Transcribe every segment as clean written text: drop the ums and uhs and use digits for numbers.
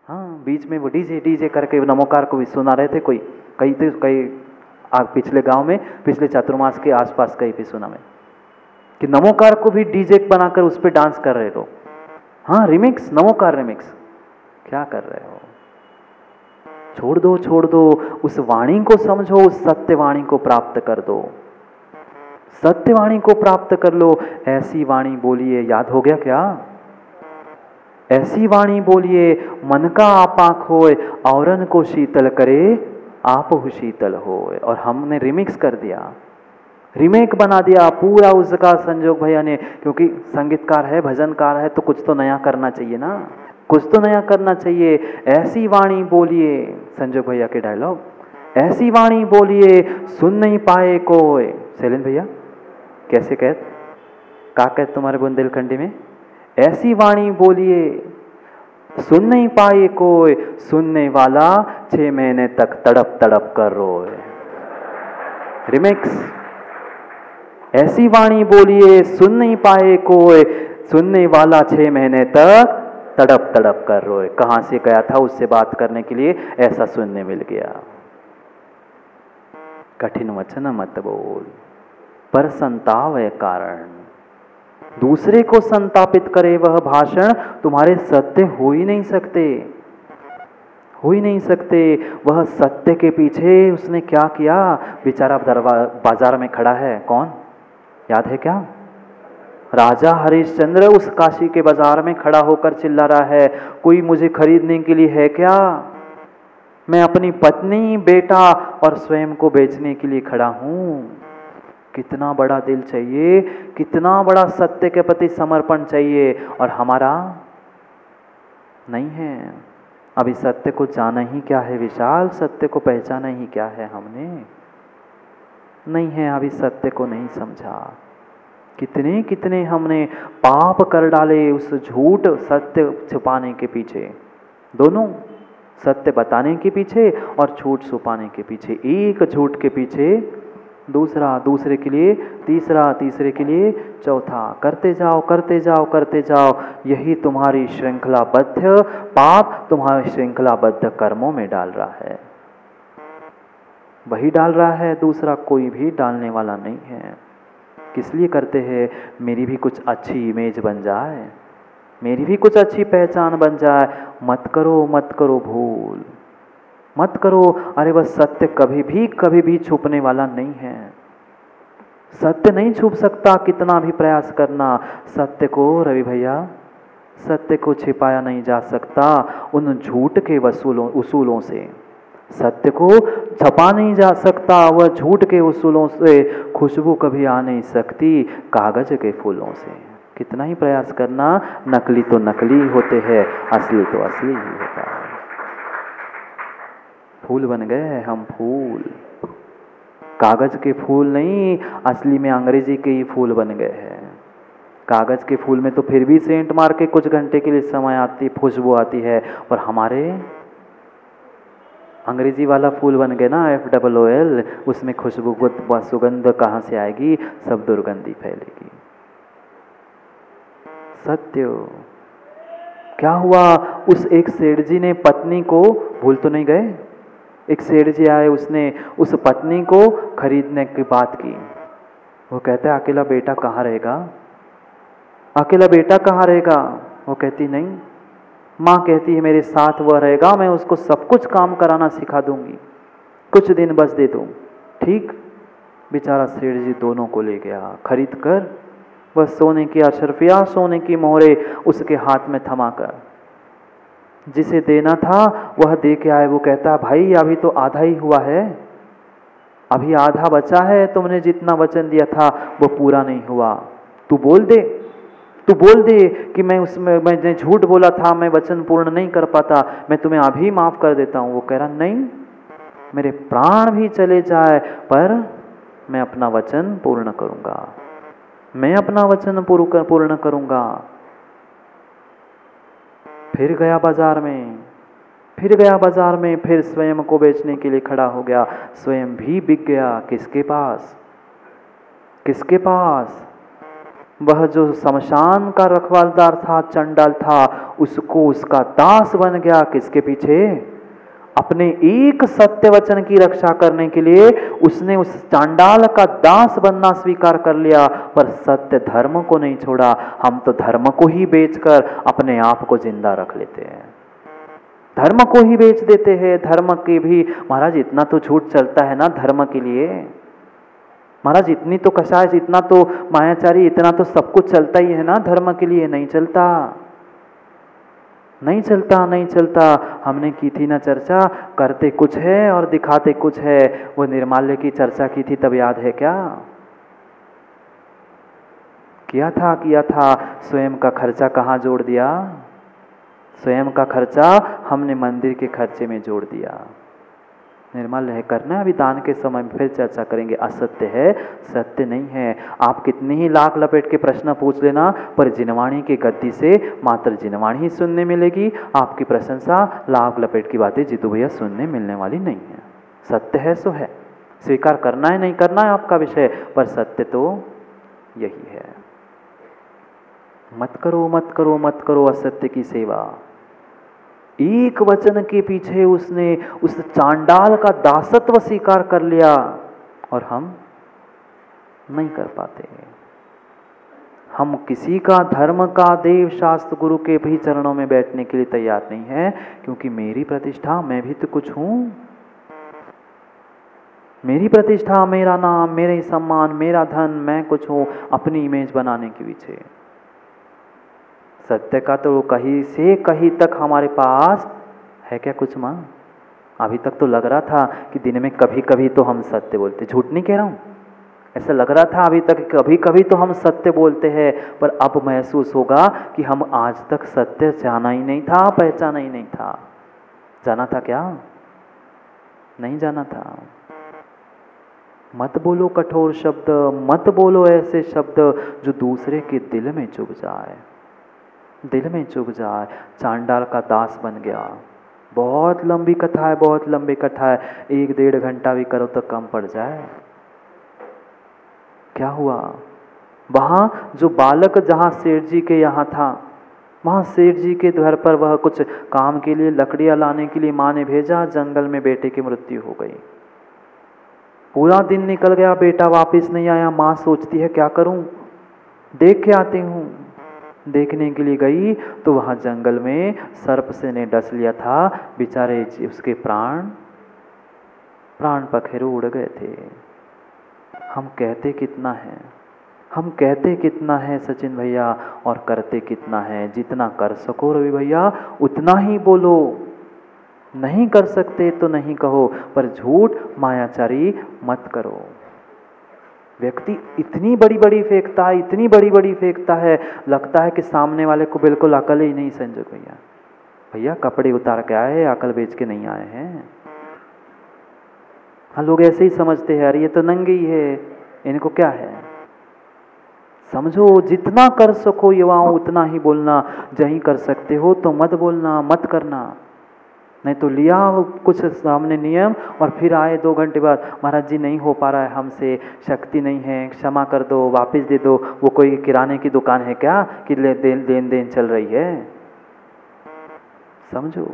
हाँ, बीच में वो डीजे डीजे करके नमोकार को भी सुना रहे थे कोई, कई पिछले गांव में, पिछले चातुर्मास के आसपास कहीं भी सुना मैं कि नमोकार को भी डीजे बनाकर उस पर डांस कर रहे लोग। हाँ, रिमिक्स, नमोकार रिमिक्स। क्या कर रहे हो? छोड़ दो, उस वाणी को समझो, उस सत्यवाणी को प्राप्त कर दो, सत्यवाणी को प्राप्त कर लो। ऐसी वाणी बोलिए, याद हो गया क्या? ऐसी वाणी बोलिए, मन का आपा होए, औरन को शीतल करे, आप हो शीतल होए। और हमने रिमिक्स कर दिया, रीमेक बना दिया पूरा उसका संजोग भैया ने, क्योंकि संगीतकार है, भजनकार है, तो कुछ तो नया करना चाहिए ना, कुछ तो नया करना चाहिए। ऐसी वाणी बोलिए, संजोग भैया के डायलॉग, ऐसी वाणी बोलिए सुन नहीं पाए कोई। शैलेंद्र भैया कैसे कहत, का कहत तुम्हारे बुंदेलखंडी में? ऐसी वाणी बोलिए सुन नहीं पाए कोई, सुनने वाला 6 महीने तक तड़प तड़प कर रोए। रिमिक्स। ऐसी वाणी बोलिए सुन नहीं पाए कोई, सुनने वाला 6 महीने तक तड़प तड़प कर रोए। कहां से गया था उससे बात करने के लिए, ऐसा सुनने मिल गया। कठिन वचन मत बोल, पर संताव कारण, दूसरे को संतापित करे वह भाषण तुम्हारे सत्य हो ही नहीं सकते, हो ही नहीं सकते। वह सत्य के पीछे उसने क्या किया? बेचारा बाजार में खड़ा है, कौन याद है क्या? राजा हरिश्चंद्र उस काशी के बाजार में खड़ा होकर चिल्ला रहा है, कोई मुझे खरीदने के लिए है क्या? मैं अपनी पत्नी, बेटा और स्वयं को बेचने के लिए खड़ा हूं। कितना बड़ा दिल चाहिए, कितना बड़ा सत्य के प्रति समर्पण चाहिए, और हमारा नहीं है। अभी सत्य को जाना ही क्या है विशाल, सत्य को पहचाना ही क्या है हमने नहीं है, अभी सत्य को नहीं समझा। कितने कितने हमने पाप कर डाले उस झूठ सत्य छुपाने के पीछे, दोनों सत्य बताने के पीछे और झूठ छुपाने के पीछे। एक झूठ के पीछे दूसरा, दूसरे के लिए तीसरा, तीसरे के लिए चौथा, करते जाओ करते जाओ करते जाओ। यही तुम्हारी श्रृंखलाबद्ध पाप तुम्हारी श्रृंखलाबद्ध कर्मों में डाल रहा है, वही डाल रहा है, दूसरा कोई भी डालने वाला नहीं है। किस लिए करते हैं? मेरी भी कुछ अच्छी इमेज बन जाए, मेरी भी कुछ अच्छी पहचान बन जाए। मत करो, मत करो भूल, मत करो। अरे वह सत्य कभी भी छुपने वाला नहीं है, सत्य नहीं छुप सकता कितना भी प्रयास करना। सत्य को रवि भैया, सत्य को छिपाया नहीं जा सकता उन झूठ के उसूलों से, सत्य को छपा नहीं जा सकता वह झूठ के उसूलों से। खुशबू कभी आ नहीं सकती कागज के फूलों से। कितना ही प्रयास करना, नकली तो नकली होते हैं, असली तो असली ही होता है। फूल बन गए हम, फूल, कागज के फूल नहीं, असली में अंग्रेजी के ही फूल बन गए हैं। कागज के फूल में तो फिर भी सेंट मार के कुछ घंटे के लिए समय आती, खुशबू आती है, और हमारे अंग्रेजी वाला फूल बन गए ना, FOOL, उसमें खुशबू व सुगंध कहाँ से आएगी? सब दुर्गंधी फैलेगी। सत्य क्या हुआ? उस एक सेठ जी ने पत्नी को, भूल तो नहीं गए? एक सेठ जी आए, उसने उस पत्नी को खरीदने की बात की। वो कहता है अकेला बेटा कहाँ रहेगा, अकेला बेटा कहाँ रहेगा? वो कहती नहीं, माँ कहती है मेरे साथ वह रहेगा, मैं उसको सब कुछ काम कराना सिखा दूंगी, कुछ दिन बस दे दो। ठीक, बेचारा सेठ जी दोनों को ले गया खरीद कर, वह सोने की अशरफिया, सोने की मोहरे उसके हाथ में थमा कर, जिसे देना था वह दे के आए। वो कहता भाई अभी तो आधा ही हुआ है, अभी आधा बचा है, तुमने जितना वचन दिया था वो पूरा नहीं हुआ। तू बोल दे, तू बोल दे कि मैंने झूठ बोला था, मैं वचन पूर्ण नहीं कर पाता, मैं तुम्हें अभी माफ कर देता हूँ। वो कह रहा नहीं, मेरे प्राण भी चले जाए पर मैं अपना वचन पूर्ण करूंगा, मैं अपना वचन पूर्ण करूंगा। फिर गया बाजार में, फिर गया बाजार में, फिर स्वयं को बेचने के लिए खड़ा हो गया, स्वयं भी बिक गया। किसके पास? किसके पास? वह जो शमशान का रखवालदार था, चंडाल था, उसको उसका दास बन गया। किसके पीछे? अपने एक सत्य वचन की रक्षा करने के लिए उसने उस चांडाल का दास बनना स्वीकार कर लिया, पर सत्य धर्म को नहीं छोड़ा। हम तो धर्म को ही बेचकर अपने आप को जिंदा रख लेते हैं, धर्म को ही बेच देते हैं। धर्म के भी महाराज इतना तो झूठ चलता है ना धर्म के लिए, महाराज इतनी तो कषाय, इतना तो मायाचारी, इतना तो सब कुछ चलता ही है ना धर्म के लिए। नहीं चलता, नहीं चलता, नहीं चलता। हमने की थी ना चर्चा, करते कुछ है और दिखाते कुछ है। वो निर्माल्य की चर्चा की थी, तब याद है क्या? किया था। स्वयं का खर्चा कहाँ जोड़ दिया? स्वयं का खर्चा हमने मंदिर के खर्चे में जोड़ दिया। निर्मल है करना है, अभी दान के समय में फिर चर्चा करेंगे। असत्य है, सत्य नहीं है। आप कितने ही लाख लपेट के प्रश्न पूछ लेना, पर जिनवाणी की गद्दी से मात्र जिनवाणी ही सुनने मिलेगी। आपकी प्रशंसा, लाख लपेट की बातें जीतू भैया सुनने मिलने वाली नहीं है। सत्य है सो है, स्वीकार करना है नहीं करना है आपका विषय, पर सत्य तो यही है। मत करो, मत करो, मत करो असत्य की सेवा। एक वचन के पीछे उसने उस चांडाल का दासत्व स्वीकार कर लिया, और हम नहीं कर पाते। हम किसी का, धर्म का, देव शास्त्र गुरु के भी चरणों में बैठने के लिए तैयार नहीं है, क्योंकि मेरी प्रतिष्ठा, मैं भी तो कुछ हूं। मेरी प्रतिष्ठा, मेरा नाम, मेरे सम्मान, मेरा धन, मैं कुछ हूं अपनी इमेज बनाने के पीछे। सत्य का तो कहीं से कहीं तक हमारे पास है क्या कुछ मां? अभी तक तो लग रहा था कि दिन में कभी कभी तो हम सत्य बोलते, झूठ नहीं कह रहा हूं, ऐसा लग रहा था अभी तक कभी कभी तो हम सत्य बोलते हैं। पर अब महसूस होगा कि हम आज तक सत्य जाना ही नहीं था, पहचाना ही नहीं था। जाना था क्या? नहीं जाना था। मत बोलो कठोर शब्द, मत बोलो ऐसे शब्द जो दूसरे के दिल में चुभ जाए, दिल में चुभ जाए। चांडाल का दास बन गया। बहुत लंबी कथा है, बहुत लंबी कथा है, 1-1.5 घंटा भी करो तो कम पड़ जाए। क्या हुआ वहां? जो बालक जहां सेठ जी के यहाँ था, वहां सेठ जी के घर पर वह कुछ काम के लिए लकड़ियां लाने के लिए माँ ने भेजा। जंगल में बेटे की मृत्यु हो गई। पूरा दिन निकल गया, बेटा वापस नहीं आया। माँ सोचती है क्या करूं, देख के आती हूं। देखने के लिए गई तो वहां जंगल में सर्प से ने डस लिया था। बेचारे उसके प्राण पखेरु उड़ गए थे। हम कहते कितना है, हम कहते कितना है सचिन भैया, और करते कितना है। जितना कर सको रवि भैया उतना ही बोलो, नहीं कर सकते तो नहीं कहो, पर झूठ मायाचारी मत करो। व्यक्ति इतनी बड़ी बड़ी फेंकता है, इतनी बड़ी बड़ी फेंकता है, लगता है कि सामने वाले को बिल्कुल अकल ही नहीं। संजय भैया, भैया कपड़े उतार के आए, अकल बेच के नहीं आए हैं। हाँ, लोग ऐसे ही समझते हैं, अरे ये तो नंगे ही है, इनको क्या है। समझो, जितना कर सको युवाओं उतना ही बोलना। जहीं कर सकते हो तो मत बोलना, मत करना। नहीं तो लिया कुछ सामने नियम और फिर आए 2 घंटे बाद, महाराज जी नहीं हो पा रहा है हमसे, शक्ति नहीं है, क्षमा कर दो, वापस दे दो। वो कोई किराने की दुकान है क्या कि लेन देन चल रही है? समझो,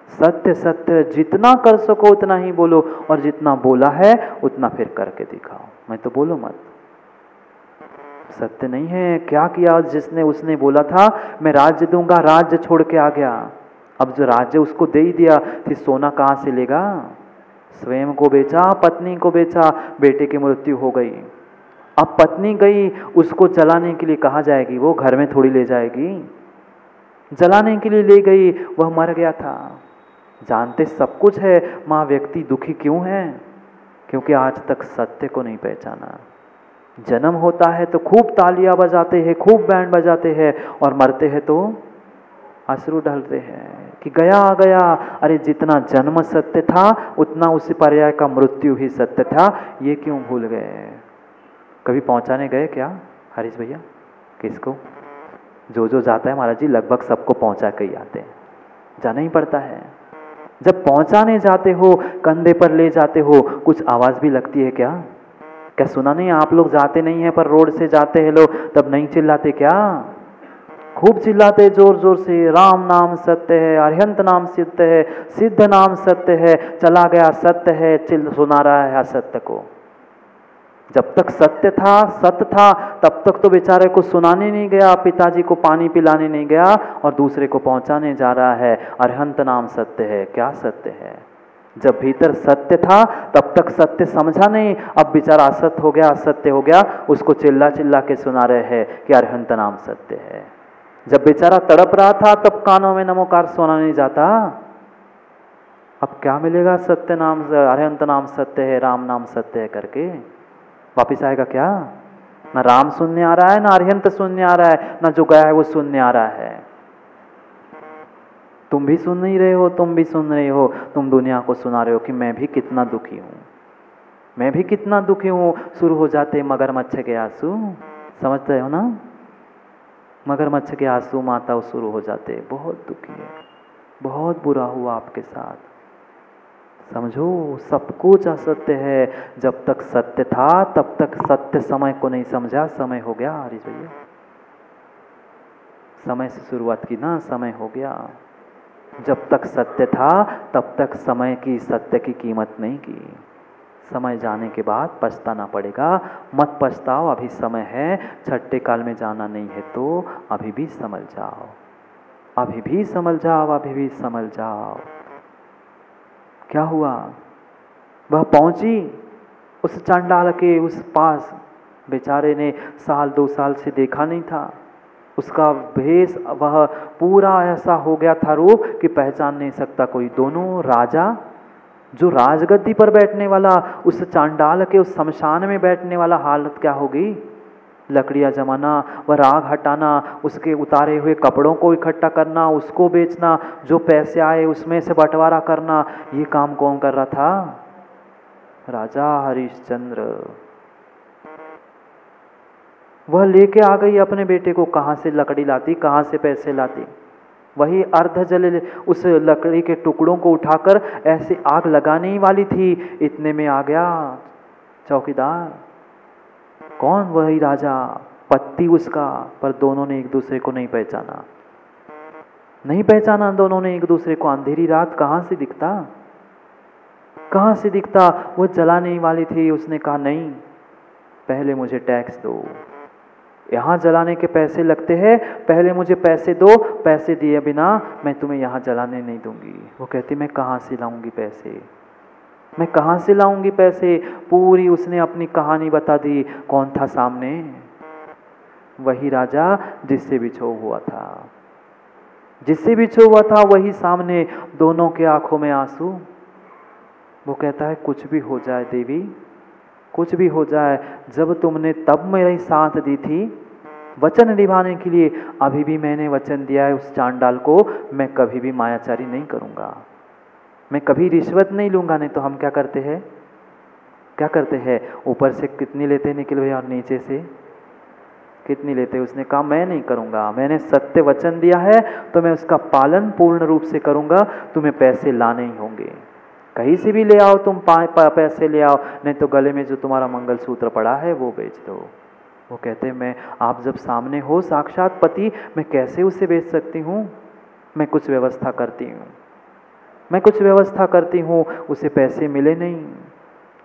सत्य सत्य, जितना कर सको उतना ही बोलो, और जितना बोला है उतना फिर करके दिखाओ। मैं तो बोलो मत। सत्य नहीं है। क्या किया जिसने? उसने बोला था मैं राज्य दूंगा, राज्य छोड़ के आ गया। अब जो राज्य उसको दे ही दिया, फिर सोना कहाँ से लेगा? स्वयं को बेचा, पत्नी को बेचा, बेटे की मृत्यु हो गई। अब पत्नी गई, उसको जलाने के लिए कहाँ जाएगी? वो घर में थोड़ी ले जाएगी। जलाने के लिए ले गई, वह मर गया था। जानते सब कुछ है, माँ व्यक्ति दुखी क्यों है? क्योंकि आज तक सत्य को नहीं पहचाना। जन्म होता है तो खूब तालियां बजाते हैं, खूब बैंड बजाते हैं, और मरते हैं तो अश्रु ढलते हैं कि गया गया। अरे जितना जन्म सत्य था उतना उसी पर्याय का मृत्यु ही सत्य था। ये क्यों भूल गए? कभी पहुंचाने गए क्या हरीश भैया? किसको? जो जाता है महाराज जी लगभग सबको पहुंचा के ही आते हैं, जाना ही पड़ता है। जब पहुंचाने जाते हो, कंधे पर ले जाते हो, कुछ आवाज भी लगती है क्या? क्या सुना नहीं? आप लोग जाते नहीं है पर रोड से जाते हैं लोग, तब नहीं चिल्लाते क्या? खूब चिल्लाते जोर जोर से, राम नाम सत्य है, अरिहंत नाम सत्य है, सिद्ध नाम सत्य है, चला गया सत्य है, सुना रहा है असत्य को। जब तक सत्य था, सत्य था, तब तक तो बेचारे को सुनाने नहीं गया, पिताजी को पानी पिलाने नहीं गया, और दूसरे को पहुंचाने जा रहा है। अरिहंत नाम सत्य है। क्या सत्य है? जब भीतर सत्य था तब तक सत्य समझा नहीं, अब बेचारा असत्य हो गया, असत्य हो गया, उसको चिल्ला चिल्ला के सुना रहे हैं कि अरिहंत नाम सत्य है। जब बेचारा तड़प रहा था तब कानों में नमोकार सुना नहीं जाता। अब क्या मिलेगा? सत्य नाम, अरिहंत नाम सत्य है, राम नाम सत्य है करके वापिस आएगा क्या? ना राम सुनने आ रहा है, ना अरिहंत सुनने आ रहा है, ना जो गया है वो सुनने आ रहा है। तुम भी सुन नहीं रहे हो, तुम भी सुन रहे हो, तुम दुनिया को सुना रहे हो कि मैं भी कितना दुखी हूं, मैं भी कितना दुखी हूं। शुरू हो जाते मगरमच्छ के आंसू, समझते हो ना? मगरमच्छ के आंसू माता शुरू हो जाते, बहुत दुखी है, बहुत बुरा हुआ आपके साथ। समझो, सब कुछ असत्य है। जब तक सत्य था तब तक सत्य समय को नहीं समझा। समय हो गया हरीश भैया, समय से शुरुआत की ना, समय हो गया। जब तक सत्य था तब तक समय की, सत्य की कीमत नहीं की। समय जाने के बाद पछताना पड़ेगा। मत पछताओ, अभी समय है। छठे काल में जाना नहीं है तो अभी भी समझ जाओ, अभी भी समझ जाओ, अभी भी समझ जाओ। क्या हुआ? वह पहुंची उस चांडाल के उस पास, बेचारे ने साल 2 साल से देखा नहीं था। उसका भेष वह पूरा ऐसा हो गया था रूप कि पहचान नहीं सकता कोई। दोनों राजा, जो राजगद्दी पर बैठने वाला, उस चांडाल के उस शमशान में बैठने वाला, हालत क्या होगी? लकड़ियाँ जमाना, वह राग हटाना, उसके उतारे हुए कपड़ों को इकट्ठा करना, उसको बेचना, जो पैसे आए उसमें से बंटवारा करना, ये काम कौन कर रहा था? राजा हरिश्चंद्र। वह लेके आ गई अपने बेटे को। कहाँ से लकड़ी लाती, कहाँ से पैसे लाती? वही अर्ध जले उस लकड़ी के टुकड़ों को उठाकर ऐसे आग लगाने ही वाली थी, इतने में आ गया चौकीदार। कौन? वही राजा, पत्ती उसका। पर दोनों ने एक दूसरे को नहीं पहचाना, नहीं पहचाना दोनों ने एक दूसरे को। अंधेरी रात कहाँ से दिखता, कहाँ से दिखता? वो जलाने ही वाली थी। उसने कहा नहीं, पहले मुझे टैक्स दो, यहाँ जलाने के पैसे लगते हैं, पहले मुझे पैसे दो, पैसे दिए बिना मैं तुम्हें यहाँ जलाने नहीं दूंगी। वो कहती मैं कहाँ से लाऊंगी पैसे, मैं कहाँ से लाऊंगी पैसे? पूरी उसने अपनी कहानी बता दी। कौन था सामने? वही राजा जिससे बिछोह हुआ था, जिससे बिछोह हुआ था वही सामने। दोनों के आंखों में आंसू। वो कहता है कुछ भी हो जाए देवी, कुछ भी हो जाए, जब तुमने तब मेरी साथ दी थी वचन निभाने के लिए, अभी भी मैंने वचन दिया है उस चांडाल को, मैं कभी भी मायाचारी नहीं करूँगा, मैं कभी रिश्वत नहीं लूँगा। नहीं तो हम क्या करते हैं, क्या करते हैं? ऊपर से कितनी लेते हैं निखिल भैया और नीचे से कितनी लेते हैं? उसने कहा मैं नहीं करूँगा, मैंने सत्य वचन दिया है तो मैं उसका पालन पूर्ण रूप से करूँगा। तुम्हें पैसे लाने ही होंगे, कहीं से भी ले आओ तुम, पैसे ले आओ, नहीं तो गले में जो तुम्हारा मंगलसूत्र पड़ा है वो बेच दो। वो कहते मैं, आप जब सामने हो साक्षात पति, मैं कैसे उसे बेच सकती हूँ? मैं कुछ व्यवस्था करती हूँ, मैं कुछ व्यवस्था करती हूँ। उसे पैसे मिले नहीं,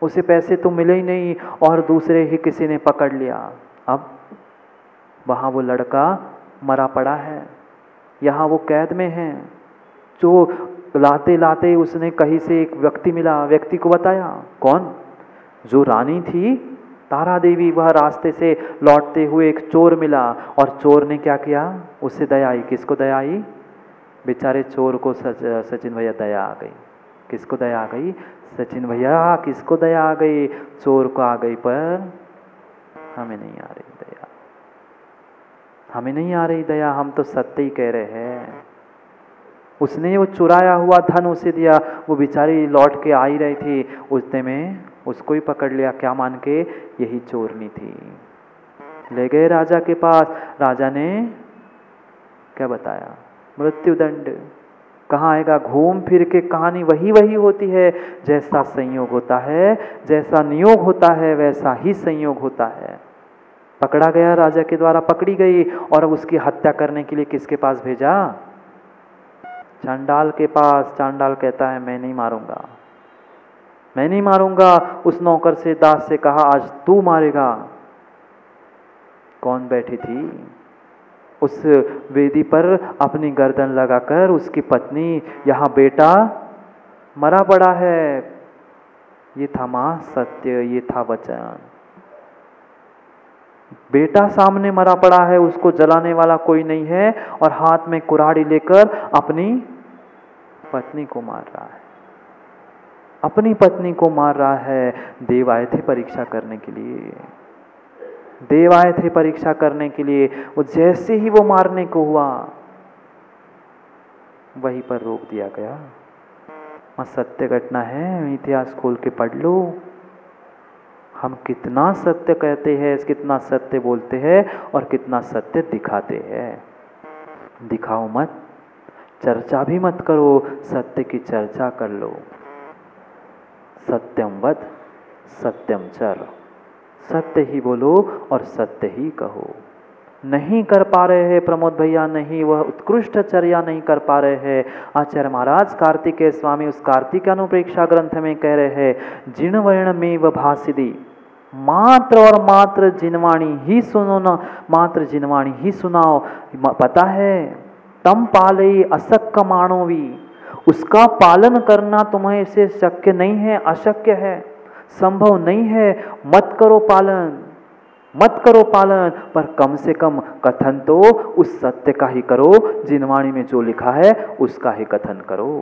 उसे पैसे तो मिले ही नहीं, और दूसरे ही किसी ने पकड़ लिया। अब वहाँ वो लड़का मरा पड़ा है, यहाँ वो कैद में है। जो लाते लाते उसने कहीं से एक व्यक्ति मिला, व्यक्ति को बताया। कौन? जो रानी थी तारा देवी, वह रास्ते से लौटते हुए एक चोर मिला, और चोर ने क्या किया? उसे दया आई। किसको दया आई? बेचारे चोर को सचिन भैया दया आ गई। किसको दया आ गई? सचिन भैया किसको दया आ गई? चोर को आ गई, पर हमें नहीं आ रही दया, हमें नहीं आ रही दया, हम तो सत्य ही कह रहे हैं। उसने वो चुराया हुआ धन उसे दिया, वो बेचारी लौट के आ ही रही थी, उतने में उसको ही पकड़ लिया। क्या मान के? यही चोरनी थी। ले गए राजा के पास। राजा ने क्या बताया? मृत्युदंड, कहाँ आएगा? घूम फिर के कहानी वही वही होती है। जैसा संयोग होता है, जैसा नियोग होता है, वैसा ही संयोग होता है। पकड़ा गया, राजा के द्वारा पकड़ी गई, और अब उसकी हत्या करने के लिए किसके पास भेजा? चांडाल के पास। चांडाल कहता है मैं नहीं मारूंगा, मैं नहीं मारूंगा। उस नौकर से, दास से कहा आज तू मारेगा। कौन बैठी थी उस वेदी पर अपनी गर्दन लगाकर? उसकी पत्नी। यहाँ बेटा मरा पड़ा है। ये था मां सत्य, ये था वचन। बेटा सामने मरा पड़ा है, उसको जलाने वाला कोई नहीं है, और हाथ में कुल्हाड़ी लेकर अपनी पत्नी को मार रहा है, अपनी पत्नी को मार रहा है। देव आए थे परीक्षा करने के लिए, देव आए थे परीक्षा करने के लिए। वो जैसे ही वो मारने को हुआ, वहीं पर रोक दिया गया। वह सत्य घटना है, इतिहास खोल के पढ़ लो। हम कितना सत्य कहते हैं, कितना सत्य बोलते हैं, और कितना सत्य दिखाते हैं। दिखाओ मत, चर्चा भी मत करो, सत्य की चर्चा कर लो। सत्यम वद सत्यम चर, सत्य ही बोलो और सत्य ही कहो। नहीं कर पा रहे हैं प्रमोद भैया, नहीं, वह उत्कृष्ट चर्या नहीं कर पा रहे हैं। आचार्य महाराज कार्तिकेय स्वामी उस कार्तिक अनुप्रेक्षा ग्रंथ में कह रहे हैं, जिन वर्ण में व भासिदी, मात्र और मात्र जिनवाणी ही सुनो ना, मात्र जिनवाणी ही सुनाओ। पता है तम पाले असक्क माणोवी, उसका पालन करना तुम्हें से शक्य नहीं है, अशक्य है, संभव नहीं है। मत करो पालन, मत करो पालन, पर कम से कम कथन तो उस सत्य का ही करो। जिनवाणी में जो लिखा है उसका ही कथन करो।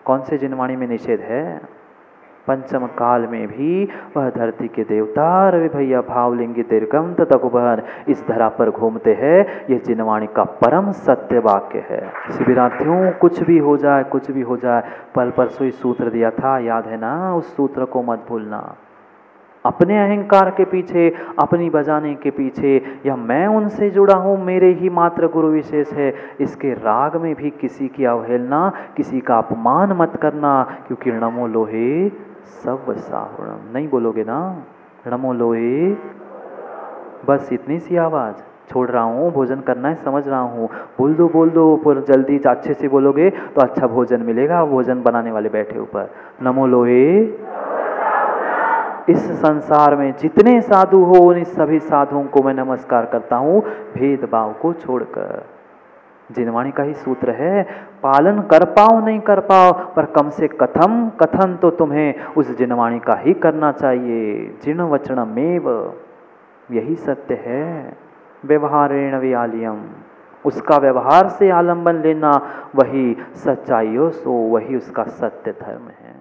कौन से जिनवाणी में निषेध है? पंचम काल में भी वह धरती के देवता रवि भैया भावलिंगी दीर्घम तकुबहन इस धरा पर घूमते हैं। ये जिनवाणी का परम सत्य वाक्य है। शिविरार्थियों, कुछ भी हो जाए, कुछ भी हो जाए, पल परसों ही सूत्र दिया था, याद है ना? उस सूत्र को मत भूलना। अपने अहंकार के पीछे, अपनी बजाने के पीछे, या मैं उनसे जुड़ा हूँ, मेरे ही मात्र गुरु विशेष है, इसके राग में भी किसी की अवहेलना, किसी का अपमान मत करना। क्योंकि नमो लोहे सब साहुणम, नहीं बोलोगे ना? नमो लोहे, बस इतनी सी आवाज़ छोड़ रहा हूँ, भोजन करना है, समझ रहा हूँ, बोल दो बोल दो, पर जल्दी अच्छे से बोलोगे तो अच्छा भोजन मिलेगा। भोजन बनाने वाले बैठे ऊपर। नमो लोहे। इस संसार में जितने साधु हो, उन सभी साधुओं को मैं नमस्कार करता हूँ, भेदभाव को छोड़कर। जिनवाणी का ही सूत्र है, पालन कर पाओ नहीं कर पाओ, पर कम से कथन तो तुम्हें उस जिनवाणी का ही करना चाहिए। जिन वचनमेव, यही सत्य है। व्यवहारेण विआलियम, उसका व्यवहार से आलंबन लेना, वही सच्चाइयों सो, वही उसका सत्य धर्म है।